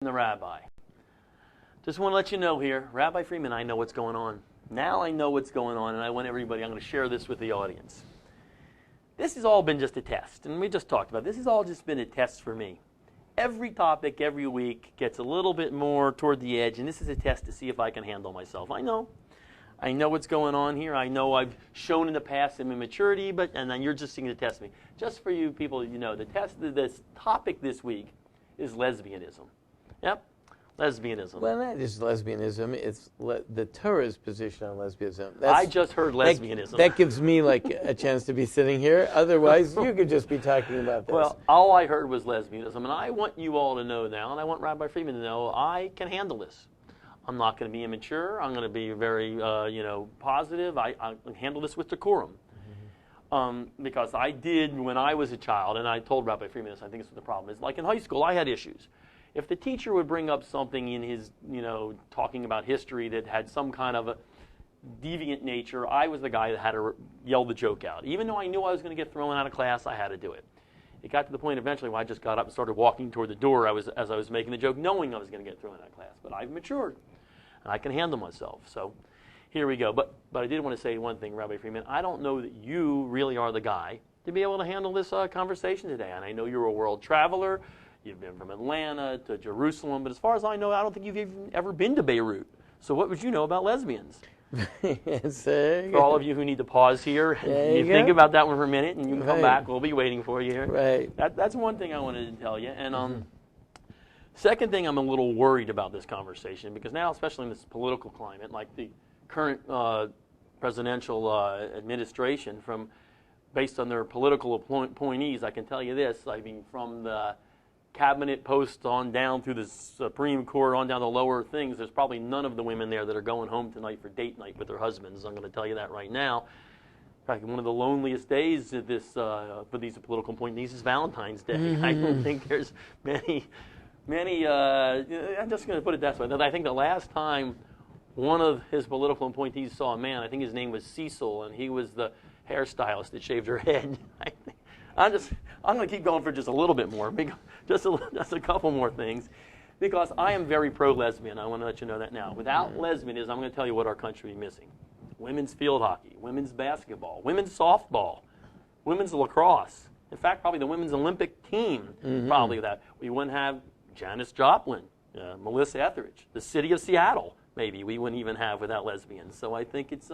The Rabbi. Just want to let you know here, Rabbi Freeman, I know what's going on. Now I know what's going on, and I want everybody, I'm going to share this with the audience. This has all been just a test, and we just talked about it. This has all just been a test for me. Every topic, every week, gets a little bit more toward the edge, and this is a test to see if I can handle myself. I know what's going on here. I know I've shown in the past some immaturity, and then you're just seeing to test me. Just for you people, this topic this week is lesbianism. Yep, lesbianism. Well, not just lesbianism. It's the Torah's position on lesbianism. I just heard lesbianism. That gives me like a chance to be sitting here. Otherwise, you could just be talking about this. Well, all I heard was lesbianism, and I want you all to know now, and I want Rabbi Freeman to know, I can handle this. I'm not going to be immature. I'm going to be very, positive. I can handle this with decorum. Because I did when I was a child, and I told Rabbi Freeman this, I think this is the problem, is like in high school, I had issues. If the teacher would bring up something in his, talking about history that had some kind of a deviant nature, I was the guy that had to yell the joke out. Even though I knew I was going to get thrown out of class, I had to do it. It got to the point eventually where I just got up and started walking toward the door as I was making the joke, knowing I was going to get thrown out of class. But I've matured, and I can handle myself. So here we go. But I did want to say one thing, Rabbi Freeman. I don't know that you really are the guy to be able to handle this conversation today. And I know you're a world traveler. You've been from Atlanta to Jerusalem, but as far as I know, I don't think you've even ever been to Beirut. So what would you know about lesbians? For all of you who need to pause here, you think about that one for a minute, and you can come back. We'll be waiting for you here. Right. That's one thing I wanted to tell you. And second thing, I'm a little worried about this conversation, because now, especially in this political climate, like the current presidential administration, based on their political appointees, I can tell you this, I mean, from the cabinet post on down through the Supreme Court on down the lower things, there's probably none of the women there that are going home tonight for date night with their husbands. I'm going to tell you that right now. In fact, one of the loneliest days of this, for these political appointees is Valentine's Day. I don't think there's many, I'm just going to put it that way. I think the last time one of his political appointees saw a man, I think his name was Cecil, and he was the hairstylist that shaved her head. I'm going to keep going for just a little bit more, just a couple more things, because I am very pro-lesbian. I want to let you know that now. Without lesbianism, I'm going to tell you what our country is missing. Women's field hockey, women's basketball, women's softball, women's lacrosse. In fact, probably the women's Olympic team, probably that. We wouldn't have Janis Joplin, Melissa Etheridge, the city of Seattle, maybe we wouldn't even have without lesbians. So I think it's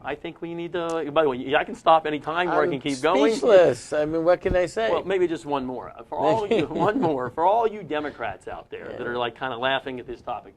I think we need to, by the way, I can stop any time or I can keep going. Speechless. I mean, what can I say? Well, maybe just one more. For all you Democrats out there that are like kind of laughing at this topic,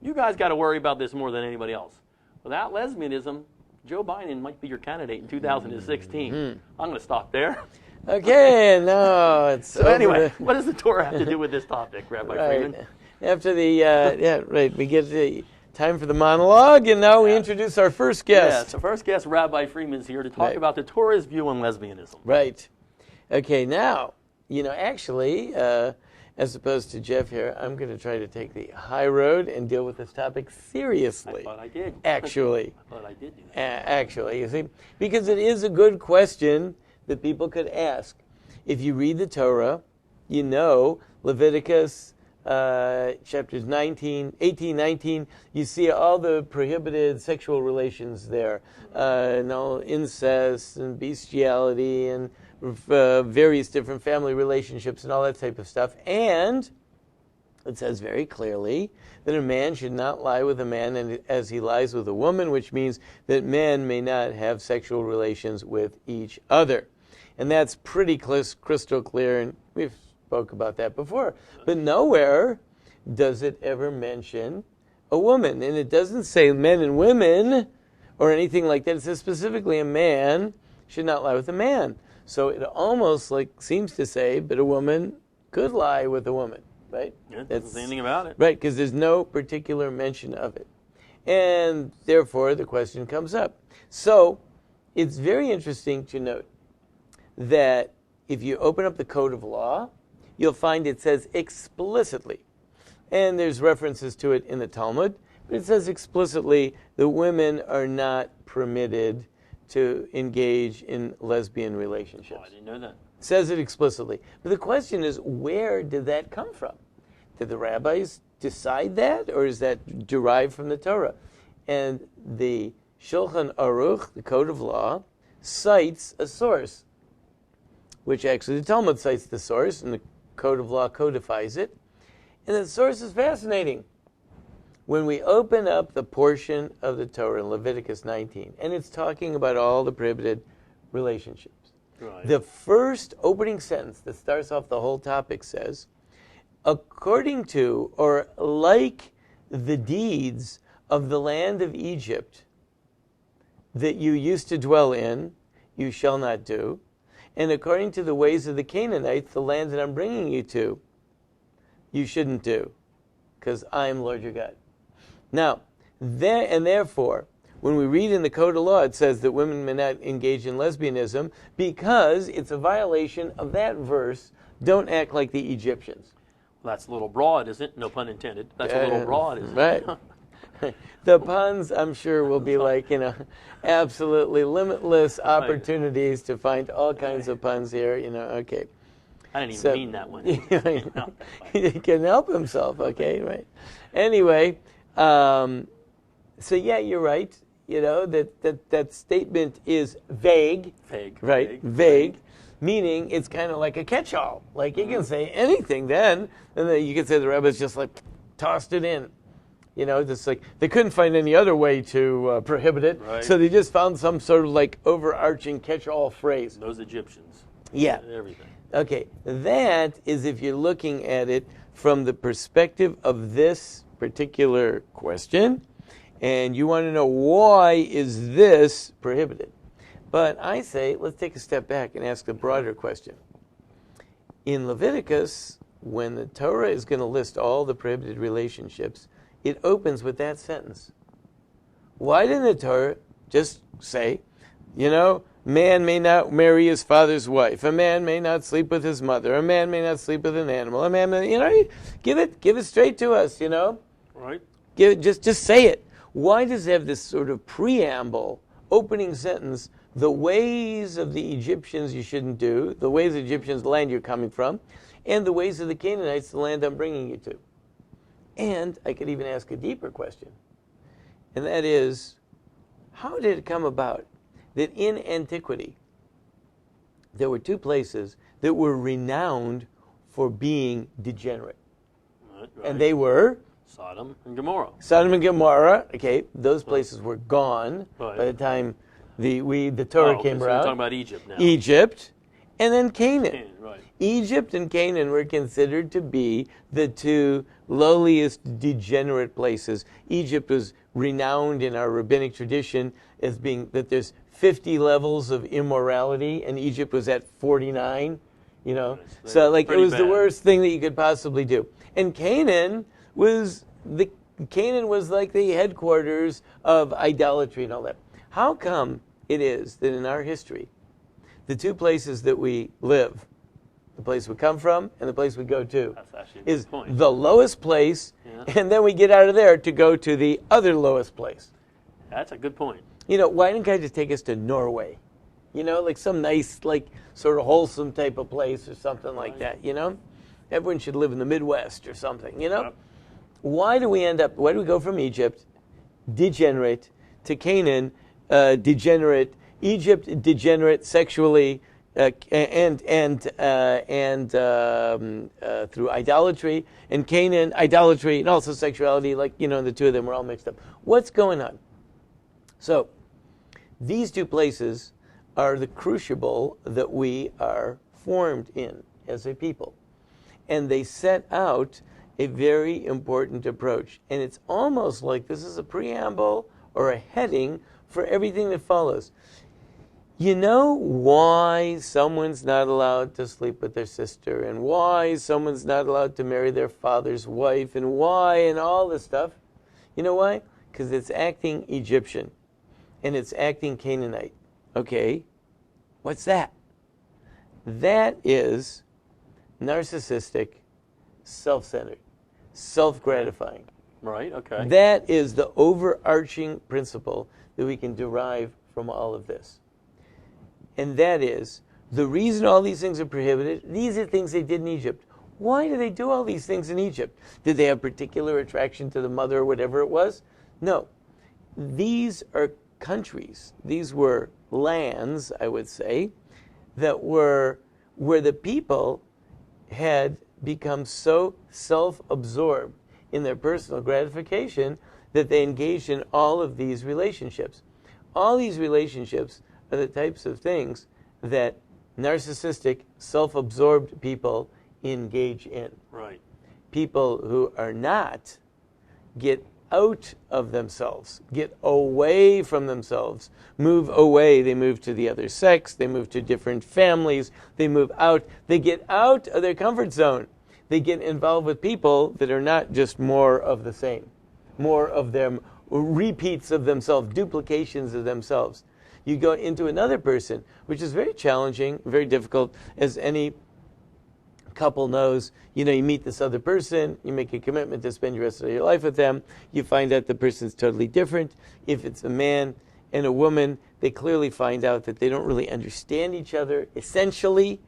you guys got to worry about this more than anybody else. Without lesbianism, Joe Biden might be your candidate in 2016. I'm going to stop there. Okay, no, it's so anyway, what does the Torah have to do with this topic, Rabbi Freeman? After the, we get the time for the monologue, and now we introduce our first guest. Yes, the first guest, Rabbi Freeman's here to talk about the Torah's view on lesbianism. Right. Okay, now, actually, as opposed to Jeff here, I'm going to try to take the high road and deal with this topic seriously. I thought I did. Actually. I thought I did do that. Actually, you see, because it is a good question that people could ask. If you read the Torah, Leviticus, chapters 18, 19, you see all the prohibited sexual relations there. Incest and bestiality and various different family relationships and all that type of stuff. And it says very clearly that a man should not lie with a man as he lies with a woman, which means that men may not have sexual relations with each other. And that's pretty crystal clear, and we've spoke about that before. But nowhere does it ever mention a woman. And it doesn't say men and women or anything like that. It says specifically a man should not lie with a man. So it almost seems to say, but a woman could lie with a woman, right? Yeah, it doesn't say anything about it. Right, because there's no particular mention of it. And therefore, the question comes up. So it's very interesting to note that if you open up the Code of Law, you'll find it says explicitly, and there's references to it in the Talmud, but it says explicitly that women are not permitted to engage in lesbian relationships. Oh, I didn't know that. It says it explicitly. But the question is, where did that come from? Did the rabbis decide that, or is that derived from the Torah? And the Shulchan Aruch, the Code of Law, cites a source, which actually the Talmud cites the source, and the Code of Law codifies it. And the source is fascinating. When we open up the portion of the Torah in Leviticus 19, and it's talking about all the prohibited relationships, Right. the first opening sentence that starts off the whole topic says, according to, or like the deeds of the land of Egypt that you used to dwell in, you shall not do. And according to the ways of the Canaanites, the land that I'm bringing you to, you shouldn't do, because I am Lord your God. Now, therefore, when we read in the Code of Law, it says that women may not engage in lesbianism because it's a violation of that verse, don't act like the Egyptians. Well, that's a little broad, isn't it? No pun intended. That's a little broad, isn't right. it? The puns, I'm sure, will be like, absolutely limitless opportunities to find all kinds of puns here, okay. I didn't even mean that one. He can help himself, okay, right. Anyway, so yeah, you're right. That statement is vague. Vague. Right, vague. Meaning it's kind of like a catch-all. Like you can say anything then, and then you can say the rabbis just like tossed it in. Just like they couldn't find any other way to prohibit it, right. So they just found some sort of like overarching catch-all phrase. Those Egyptians. Yeah. Everything. Okay, that is if you're looking at it from the perspective of this particular question, and you want to know why is this prohibited. But I say, let's take a step back and ask a broader question. In Leviticus, when the Torah is going to list all the prohibited relationships, it opens with that sentence. Why didn't the Torah just say, man may not marry his father's wife, a man may not sleep with his mother, a man may not sleep with an animal, a man may, give it straight to us, Right. Just say it. Why does it have this sort of preamble, opening sentence, the ways of the Egyptians you shouldn't do, the ways of the Egyptians, the land you're coming from, and the ways of the Canaanites, the land I'm bringing you to? And I could even ask a deeper question, and that is, how did it come about that in antiquity there were two places that were renowned for being degenerate? Right. And they were Sodom and Gomorrah. Sodom and Gomorrah. Okay, those places were gone Right. by the time the Torah came so around. We're talking about Egypt now. Egypt, and then Canaan. Right. Egypt and Canaan were considered to be the two lowliest degenerate places. Egypt was renowned in our rabbinic tradition as being that there's 50 levels of immorality, and Egypt was at 49. So like it was the worst thing that you could possibly do. And Canaan was like the headquarters of idolatry and all that. How come it is that in our history, the two places that we live, the place we come from and the place we go to, is the lowest place, and then we get out of there to go to the other lowest place? That's a good point. Why didn't God just take us to Norway? Like some nice, like sort of wholesome type of place or something like that, Everyone should live in the Midwest or something, Yep. Why do we go from Egypt, degenerate, to Canaan, degenerate, Egypt, degenerate sexually, and through idolatry, and Canaan, idolatry, and also sexuality, like, the two of them were all mixed up. What's going on? So, these two places are the crucible that we are formed in as a people. And they set out a very important approach. And it's almost like this is a preamble or a heading for everything that follows. You know why someone's not allowed to sleep with their sister, and why someone's not allowed to marry their father's wife, and why, and all this stuff? You know why? Because it's acting Egyptian, and it's acting Canaanite. Okay, what's that? That is narcissistic, self-centered, self-gratifying. Right, okay. That is the overarching principle that we can derive from all of this. And that is, the reason all these things are prohibited, these are things they did in Egypt. Why do they do all these things in Egypt? Did they have particular attraction to the mother or whatever it was? No. These are countries. These were lands, I would say, that were where the people had become so self-absorbed in their personal gratification that they engaged in all of these relationships. All these relationships are the types of things that narcissistic, self-absorbed people engage in. Right. People who are not get out of themselves, get away from themselves, move away. They move to the other sex, they move to different families, they move out. They get out of their comfort zone. They get involved with people that are not just more of the same, more of them, repeats of themselves, duplications of themselves. You go into another person, which is very challenging, very difficult, as any couple knows. You meet this other person, you make a commitment to spend the rest of your life with them, you find out the person's totally different. If it's a man and a woman, they clearly find out that they don't really understand each other. Essentially,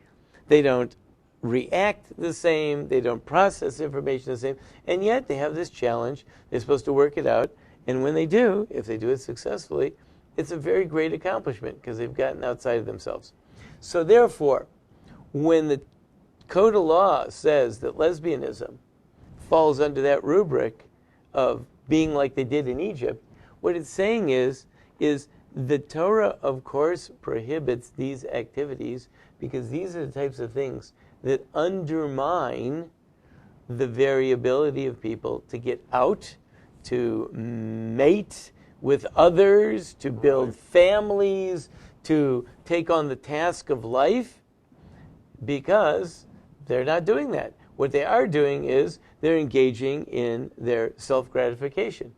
they don't react the same, they don't process information the same, and yet they have this challenge. They're supposed to work it out, and when they do, if they do it successfully, it's a very great accomplishment because they've gotten outside of themselves. So therefore, when the Code of Law says that lesbianism falls under that rubric of being like they did in Egypt, what it's saying is the Torah, of course, prohibits these activities because these are the types of things that undermine the variability of people to get out, to mate with others, to build families, to take on the task of life, because they're not doing that. What they are doing is they're engaging in their self-gratification.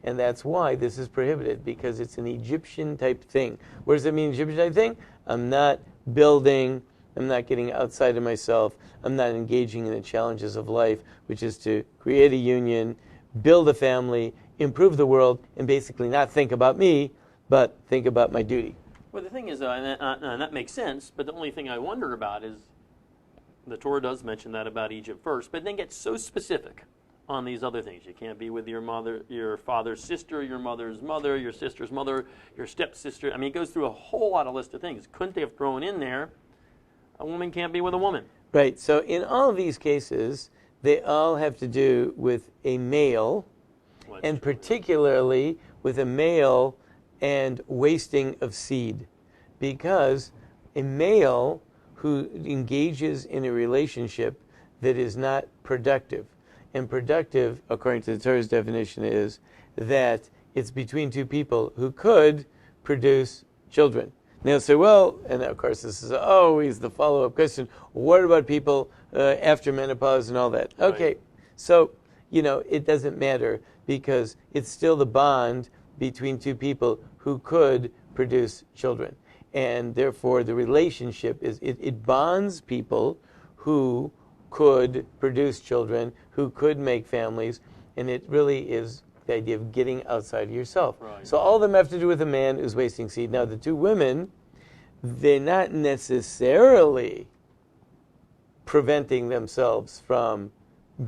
And that's why this is prohibited, because it's an Egyptian type thing. What does it mean, Egyptian type thing? I'm not building, I'm not getting outside of myself, I'm not engaging in the challenges of life, which is to create a union, build a family, improve the world, and basically not think about me, but think about my duty. Well, the thing is, and that makes sense, but the only thing I wonder about is the Torah does mention that about Egypt first, but then gets so specific on these other things. You can't be with your mother, your father's sister, your mother's mother, your sister's mother, your stepsister. I mean, it goes through a whole lot of list of things. Couldn't they have thrown in there, a woman can't be with a woman? Right. So in all of these cases, they all have to do with a male, and particularly with a male and wasting of seed. Because a male who engages in a relationship that is not productive, and productive, according to the Torah's definition, is that it's between two people who could produce children. Now, say, well, and of course this is always the follow-up question, what about people after menopause and all that? Right. Okay, so, it doesn't matter, because it's still the bond between two people who could produce children. And therefore, the relationship is, it bonds people who could produce children, who could make families, and it really is the idea of getting outside of yourself. Right. So all of them have to do with a man who's wasting seed. Now, the two women, they're not necessarily preventing themselves from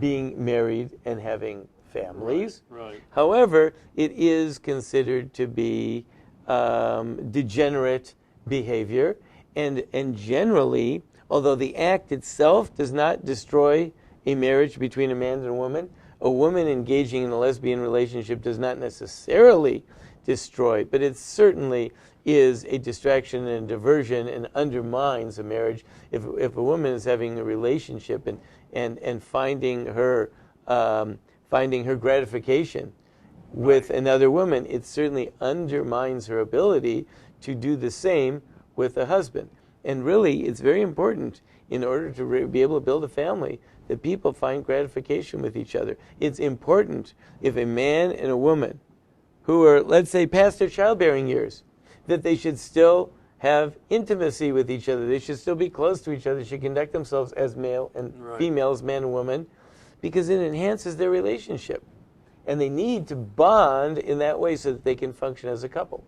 being married and having families. Right. However, it is considered to be degenerate behavior, and generally, although the act itself does not destroy a marriage between a man and a woman engaging in a lesbian relationship does not necessarily destroy, but it certainly is a distraction and a diversion and undermines a marriage. If a woman is having a relationship and finding her gratification with another woman, it certainly undermines her ability to do the same with a husband. And really, it's very important in order to be able to build a family that people find gratification with each other. It's important if a man and a woman who are, let's say, past their childbearing years, that they should still have intimacy with each other. They should still be close to each other. They should conduct themselves as male and female, as man and woman, because it enhances their relationship. And they need to bond in that way so that they can function as a couple.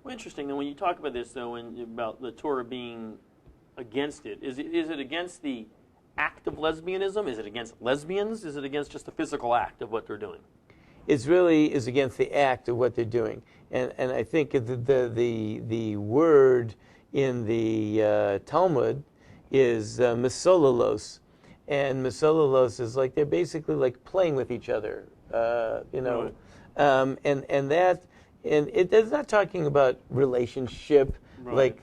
Well, interesting. Then when you talk about this, though, about the Torah being against it, is it against the act of lesbianism? Is it against lesbians? Is it against just the physical act of what they're doing? It really is against the act of what they're doing. And I think the word in the Talmud is mesolalos. And mesolalos is like they're basically like playing with each other, Right. And it's not talking about relationship, Right. like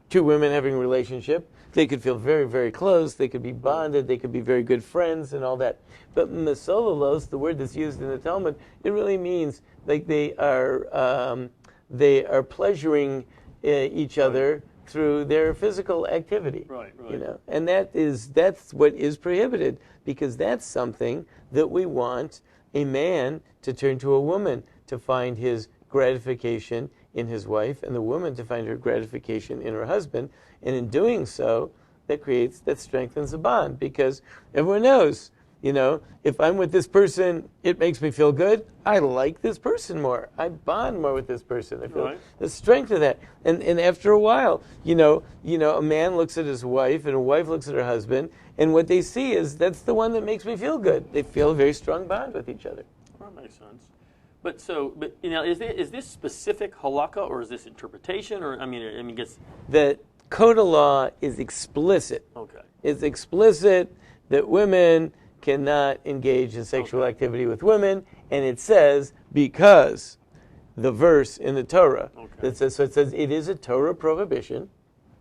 two women having a relationship. They could feel very, very close. They could be bonded. They could be very good friends and all that. But mesolalos, the word that's used in the Talmud, it really means like they are pleasuring each other through their physical activity. Right. And that's what is prohibited, because that's something that we want a man to turn to a woman to find his gratification in his wife, and the woman to find her gratification in her husband. And in doing so, that strengthens a bond, because everyone knows, if I'm with this person, it makes me feel good. I like this person more. I bond more with this person. I feel the strength of that. And after a while, a man looks at his wife and a wife looks at her husband, and what they see is that's the one that makes me feel good. They feel a very strong bond with each other. That makes sense. But is this specific halakha, or is this interpretation, or I mean, guess the code of law is explicit. Okay. It's explicit that women cannot engage in sexual activity with women, and it says because the verse in the Torah that says, so it says it is a Torah prohibition.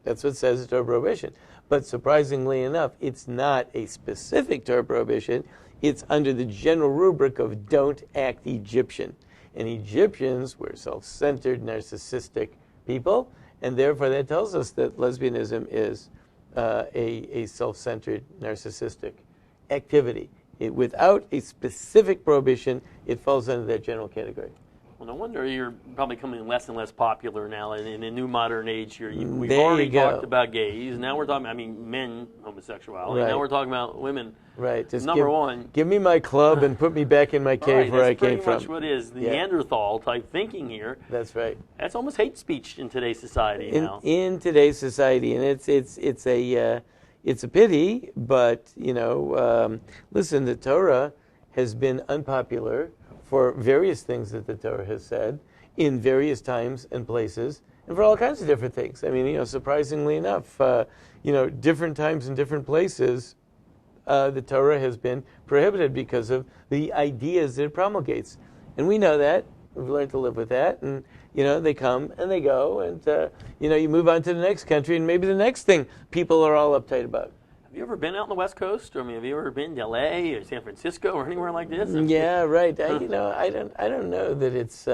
That's what it says, a Torah prohibition. But surprisingly enough, it's not a specific Torah prohibition. It's under the general rubric of don't act Egyptian. And Egyptians were self-centered, narcissistic people, and therefore that tells us that lesbianism is a self-centered, narcissistic activity. Without a specific prohibition, it falls under that general category. Well, no wonder you're probably becoming less and less popular now in the new modern age here. We've There already you go. talked about gays. Now we're talking, men, homosexuality. Right. Now we're talking about women. Right. Just Number one. Give me my club and put me back in my cave where I came That's from. pretty much what it is. Neanderthal type thinking here. That's right. That's almost hate speech in today's society now. In today's society, and it's a pity, but listen, the Torah has been unpopular for various things that the Torah has said in various times and places, and for all kinds of different things. I mean, surprisingly enough, different times and different places, the Torah has been prohibited because of the ideas that it promulgates, and we know that. We've learned to live with that, and they come and they go, and you move on to the next country, and maybe the next thing people are all uptight about. Have you ever been out on the West Coast? Or, have you ever been to L.A. or San Francisco or anywhere like this? Yeah, right. I don't know that it's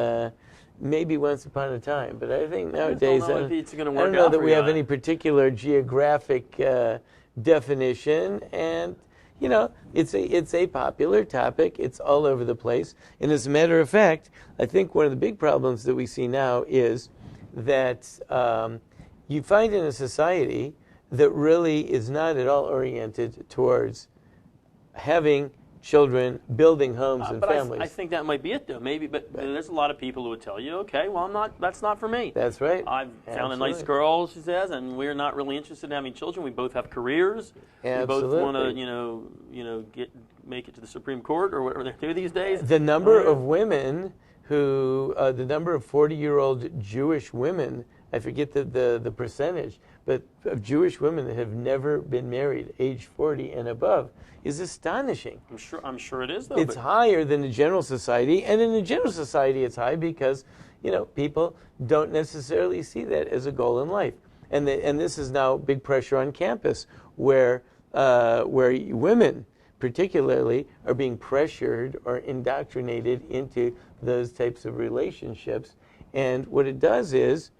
maybe once upon a time, but I think nowadays I don't know if it's gonna work I don't know out that for we you. have any particular geographic definition, and it's a popular topic. It's all over the place, and as a matter of fact, I think one of the big problems that we see now is that you find in a society that really is not at all oriented towards having children, building homes and families. I think that might be it, though. Maybe, but there's a lot of people who would tell you, okay, well, that's not for me. That's right. I've found a nice girl, she says, and we're not really interested in having children. We both have careers. Absolutely. We both want to, make it to the Supreme Court or whatever they do these days. The number of women the number of 40-year-old Jewish women, I forget the percentage, but of Jewish women that have never been married, age 40 and above, is astonishing. I'm sure it is, though. It's higher than the general society, and in the general society it's high because, people don't necessarily see that as a goal in life. And this is now big pressure on campus, where women particularly are being pressured or indoctrinated into those types of relationships. And what it does is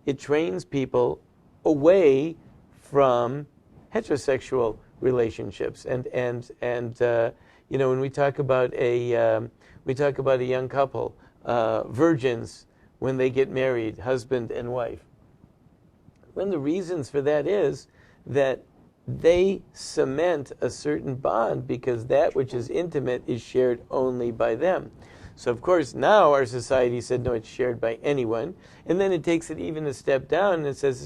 it trains people away from heterosexual relationships. And when we talk about a young couple, virgins when they get married, husband and wife, one of the reasons for that is that they cement a certain bond because that which is intimate is shared only by them. So, of course, now our society said, no, it's shared by anyone. And then it takes it even a step down and it says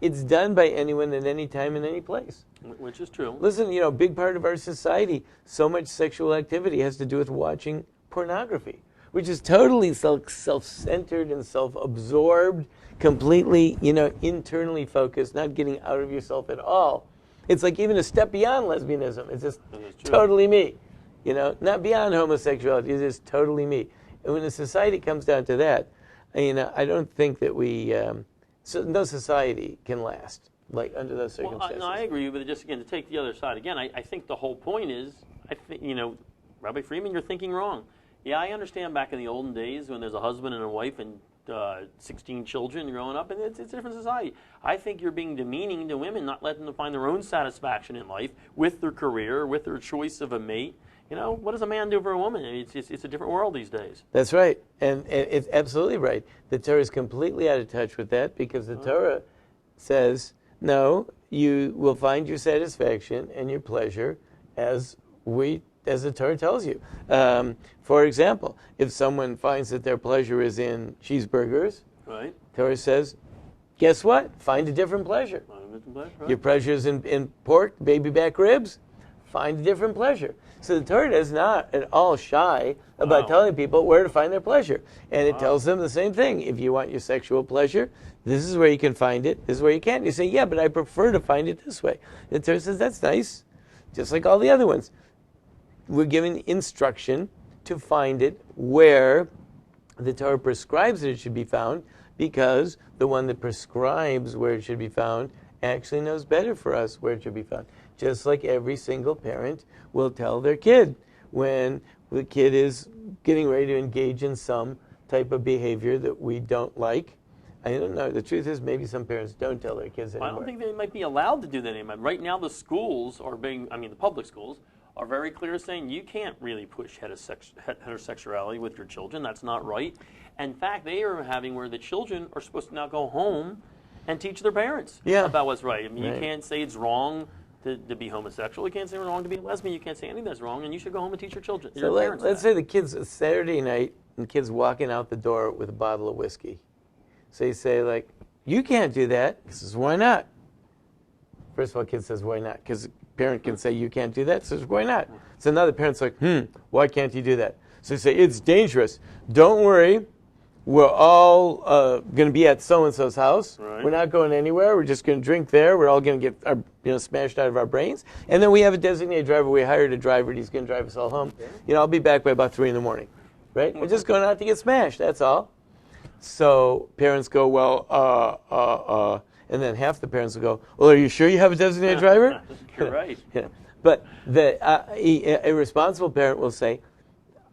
It's done by anyone at any time in any place. Which is true. Listen, a big part of our society, so much sexual activity has to do with watching pornography, which is totally self-centered and self-absorbed, completely, internally focused, not getting out of yourself at all. It's like even a step beyond lesbianism. It's just totally me, not beyond homosexuality. It's just totally me. And when a society comes down to that, I don't think that no society can last like under those circumstances. Well, I agree, but just again to take the other side again, I think the whole point is, Rabbi Freeman, you're thinking wrong. Yeah, I understand back in the olden days when there's a husband and a wife and 16 children growing up, and it's a different society. I think you're being demeaning to women, not letting them find their own satisfaction in life with their career, with their choice of a mate. What does a man do for a woman? It's a different world these days. That's right, and it's absolutely right. The Torah is completely out of touch with that because the Torah says, no, you will find your satisfaction and your pleasure as the Torah tells you. For example, if someone finds that their pleasure is in cheeseburgers, right? Torah says, guess what? Find a different pleasure. Right. Your pleasure is in pork, baby back ribs. Find a different pleasure. So the Torah is not at all shy about telling people where to find their pleasure. And it tells them the same thing. If you want your sexual pleasure, this is where you can find it. This is where you can't. You say, yeah, but I prefer to find it this way. The Torah says, that's nice. Just like all the other ones. We're given instruction to find it where the Torah prescribes that it should be found, because the one that prescribes where it should be found actually knows better for us where it should be found. Just like every single parent will tell their kid when the kid is getting ready to engage in some type of behavior that we don't like. I don't know. The truth is maybe some parents don't tell their kids anymore. I don't think they might be allowed to do that anymore. Right now the schools are the public schools are very clear saying you can't really push heterosexuality with your children. That's not right. In fact, they are having where the children are supposed to now go home and teach their parents about what's right. You can't say it's wrong to be homosexual. You can't say it's wrong to be a lesbian. You can't say anything that's wrong, and you should go home and teach your children. So let's say the kid's Saturday night, and the kid's walking out the door with a bottle of whiskey. So you say, you can't do that. He says, why not? First of all, kid says, why not? Because the parent can say, you can't do that. Says, why not? So now the parent's like, why can't you do that? So you say, it's dangerous. Don't worry. We're all going to be at so-and-so's house. Right. We're not going anywhere. We're just going to drink there. We're all going to get smashed out of our brains. And then we have a designated driver. We hired a driver, and he's going to drive us all home. Okay. I'll be back by about 3 a.m, right? We're just going out to get smashed. That's all. So parents go, well, and then half the parents will go, well, are you sure you have a designated driver? You're right. But a responsible parent will say,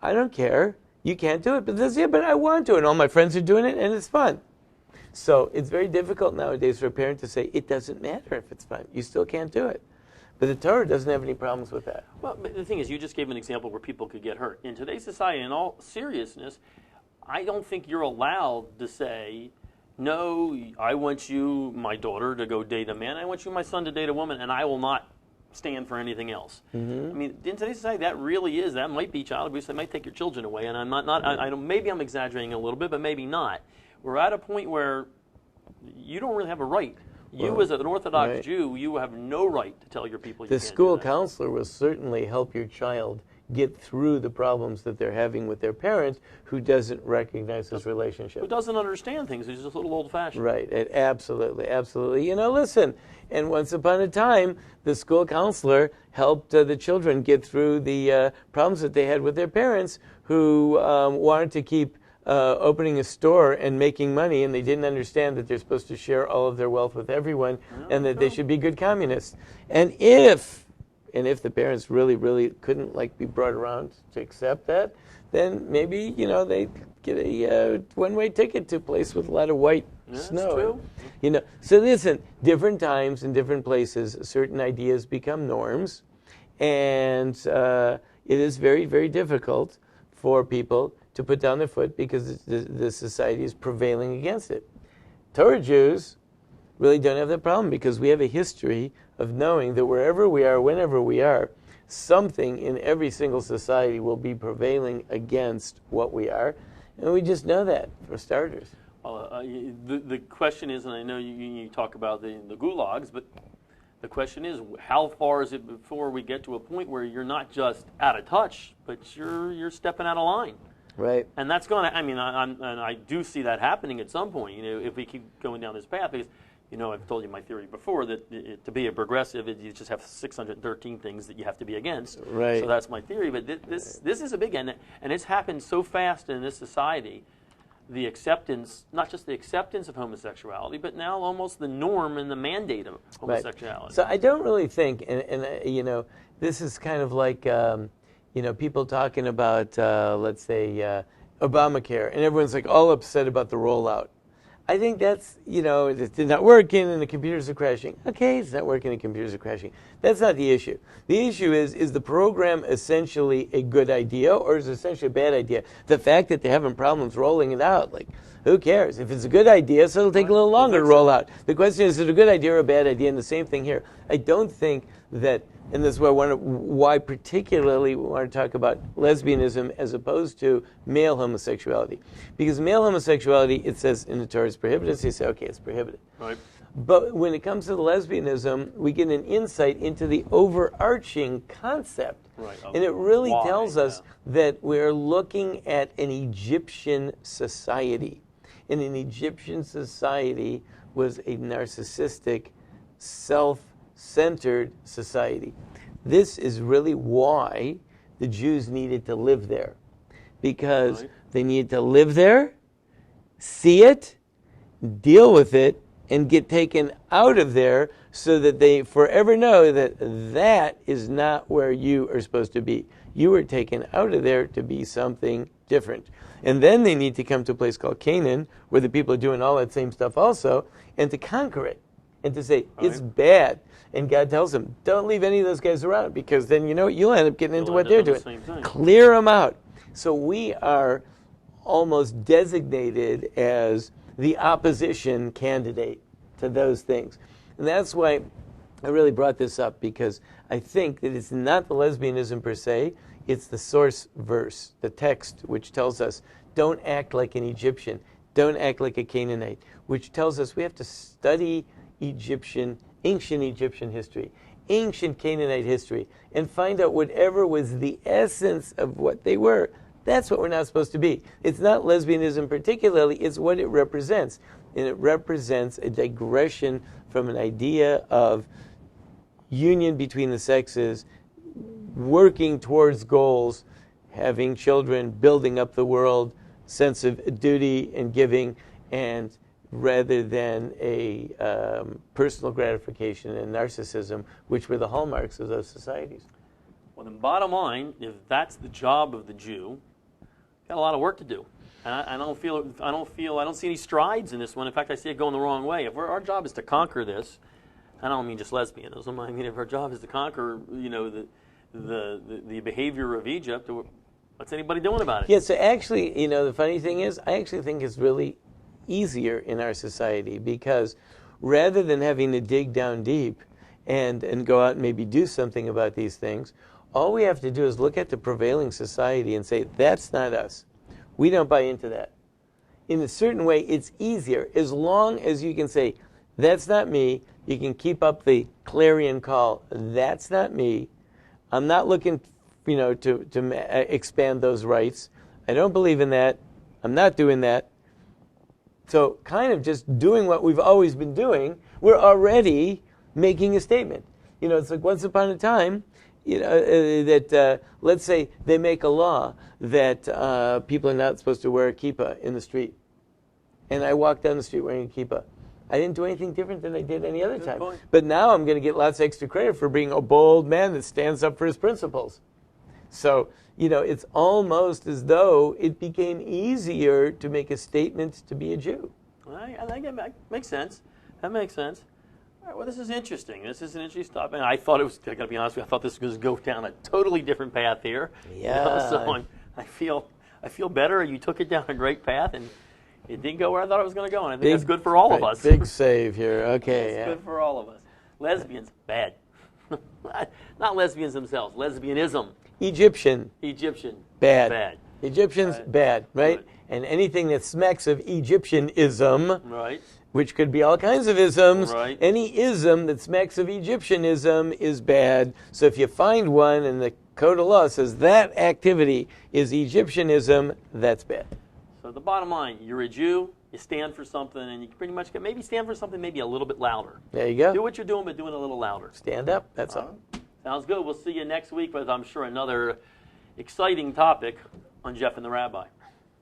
I don't care. You can't do it. But this, but I want to. And all my friends are doing it, and it's fun. So it's very difficult nowadays for a parent to say, it doesn't matter if it's fun. You still can't do it. But the Torah doesn't have any problems with that. Well, the thing is, you just gave an example where people could get hurt. In today's society, in all seriousness, I don't think you're allowed to say, no, I want you, my daughter, to go date a man. I want you, my son, to date a woman, and I will not stand for anything else. Mm-hmm. I mean, in today's society, that might be child abuse. They might take your children away, and I'm not I don't. Maybe I'm exaggerating a little bit, but maybe not. We're at a point where you don't really have a right. You, as an Orthodox Jew, you have no right to tell your people you can't do that. The school counselor will certainly help your child get through the problems that they're having with their parent who doesn't recognize this relationship. Who doesn't understand things. He's just a little old-fashioned. Right. Absolutely. Absolutely. Listen, and once upon a time, the school counselor helped the children get through the problems that they had with their parents who wanted to keep opening a store and making money, and they didn't understand that they're supposed to share all of their wealth with everyone, and that they should be good communists. And if the parents really couldn't be brought around to accept that, then maybe they get a one-way ticket to a place with a lot of white snow. That's true. So listen, different times and different places, certain ideas become norms, and it is very, very difficult for people to put down their foot because the society is prevailing against it. Torah Jews really don't have that problem because we have a history of knowing that wherever we are, whenever we are, something in every single society will be prevailing against what we are. And we just know that, for starters. The question is, and I know you talk about the gulags, but the question is, how far is it before we get to a point where you're not just out of touch, but you're stepping out of line? Right. And that's going to, I mean, I do see that happening at some point, if we keep going down this path, because, I've told you my theory before that to be a progressive, you just have 613 things that you have to be against. Right. So that's my theory. But this is a big end, and it's happened so fast in this society. The acceptance, not just the acceptance of homosexuality, but now almost the norm and the mandate of homosexuality. Right. So I don't really think, and this is kind of like, people talking about, let's say, Obamacare, and everyone's like all upset about the rollout. I think that's, it's not working and the computers are crashing. Okay, it's not working and computers are crashing. That's not the issue. The issue is the program essentially a good idea or is it essentially a bad idea? The fact that they're having problems rolling it out, like, who cares? If it's a good idea, so it'll take a little longer to roll out. The question is it a good idea or a bad idea? And the same thing here. I don't think that, and this is why particularly we want to talk about lesbianism as opposed to male homosexuality. Because male homosexuality, it says in the Torah, is prohibited. So you say, okay, it's prohibited. Right. But when it comes to the lesbianism, we get an insight into the overarching concept. Right. And it really tells us that we're looking at an Egyptian society. And an Egyptian society was a narcissistic, self-centered society. This is really why the Jews needed to live there. Because they needed to live there, see it, deal with it, and get taken out of there so that they forever know that that is not where you are supposed to be. You were taken out of there to be something different. And then they need to come to a place called Canaan, where the people are doing all that same stuff also, and to conquer it. And to say, it's bad. And God tells them, don't leave any of those guys around, because then you'll end up getting into what they're doing. Clear them out. So we are almost designated as the opposition candidate to those things. And that's why I really brought this up, because I think that it's not the lesbianism per se, it's the source verse, the text, which tells us, don't act like an Egyptian, don't act like a Canaanite, which tells us we have to study ancient Egyptian history, ancient Canaanite history, and find out whatever was the essence of what they were. That's what we're not supposed to be. It's not lesbianism particularly, it's what it represents. And it represents a digression from an idea of union between the sexes, working towards goals, having children, building up the world, sense of duty and giving, and rather than a personal gratification and narcissism, which were the hallmarks of those societies. Well, then bottom line, if that's the job of the Jew, got a lot of work to do. And I don't see any strides in this one. In fact, I see it going the wrong way. If our job is to conquer this, I don't mean just lesbianism. I mean, if our job is to conquer, the behavior of Egypt, what's anybody doing about it? Yeah. So actually, the funny thing is, I actually think it's really easier in our society, because rather than having to dig down deep and go out and maybe do something about these things, all we have to do is look at the prevailing society and say, that's not us. We don't buy into that. In a certain way, it's easier. As long as you can say, that's not me, you can keep up the clarion call, that's not me. I'm not looking, to expand those rights. I don't believe in that. I'm not doing that. So kind of just doing what we've always been doing, we're already making a statement. It's like once upon a time, that let's say they make a law that people are not supposed to wear a kippah in the street. And I walk down the street wearing a kippah. I didn't do anything different than I did any other time. But now I'm going to get lots of extra credit for being a bold man that stands up for his principles. So, it's almost as though it became easier to make a statement to be a Jew. I think it makes sense. That makes sense. All right, well, this is interesting. This is an interesting topic. And I thought I got to be honest with you, I thought this was going to go down a totally different path here. Yeah. So I feel better. You took it down a great path, and it didn't go where I thought it was going to go. And I think that's good for all of us. Big save here. Okay. It's good for all of us. Lesbians, bad. Not lesbians themselves. Lesbianism. Egyptian. Bad. Egyptians, bad, right? And anything that smacks of Egyptianism, Right. which could be all kinds of isms, Right. any ism that smacks of Egyptianism is bad. So if you find one and the Code of Law says that activity is Egyptianism, that's bad. So the bottom line, you're a Jew, you stand for something, and you can pretty much maybe stand for something maybe a little bit louder. There you go. Do what you're doing, but do it a little louder. Stand up, that's all. Sounds good. We'll see you next week with, I'm sure, another exciting topic on Jeff and the Rabbi.